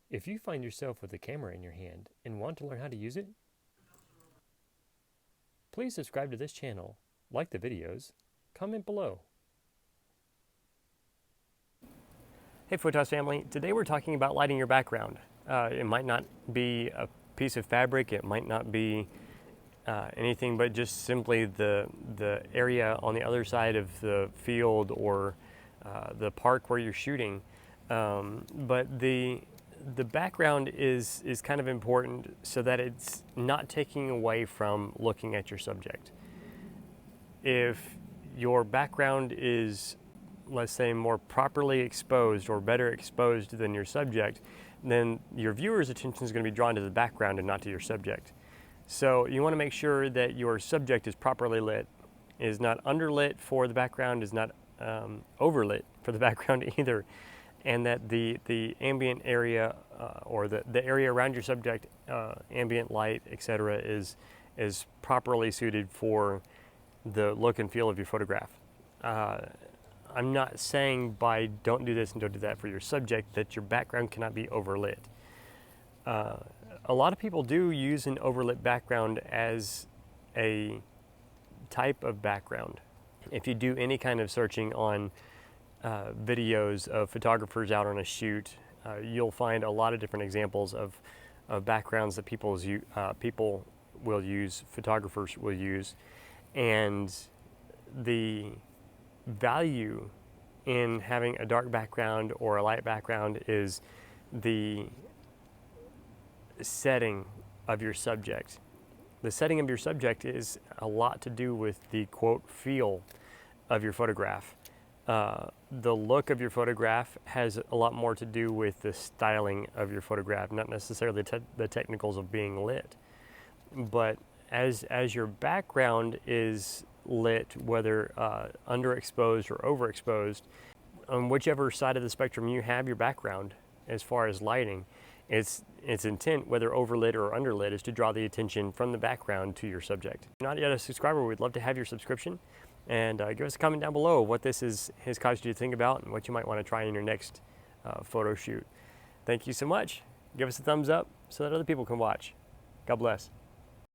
If you find yourself with a camera in your hand and want to learn how to use it, please subscribe to this channel, like the videos, comment below. Hey Photos family, today we're talking about lighting your background. It might not be a piece of fabric, it might not be anything but just simply the area on the other side of the field or the park where you're shooting. But the background is kind of important so that it's not taking away from looking at your subject. If your background is, let's say, more properly exposed or better exposed than your subject, then your viewer's attention is going to be drawn to the background and not to your subject. So you want to make sure that your subject is properly lit, is not underlit for the background, is not overlit for the background either, and that the ambient area or the area around your subject, ambient light, etc., is properly suited for the look and feel of your photograph. I'm not saying by don't do this and don't do that for your subject that your background cannot be overlit. A lot of people do use an overlit background as a type of background. If you do any kind of searching on videos of photographers out on a shoot, you'll find a lot of different examples of backgrounds that people will use, photographers will use, and the value in having a dark background or a light background is the setting of your subject. The setting of your subject is a lot to do with the quote feel of your photograph. The look of your photograph has a lot more to do with the styling of your photograph, not necessarily the technicals of being lit. But as your background is lit, whether underexposed or overexposed, on whichever side of the spectrum you have your background as far as lighting, its intent, whether overlit or underlit, is to draw the attention from the background to your subject. If you're not yet a subscriber, we'd love to have your subscription, and give us a comment down below what this has caused you to think about and what you might want to try in your next photo shoot. Thank you so much. Give us a thumbs up so that other people can watch. God bless.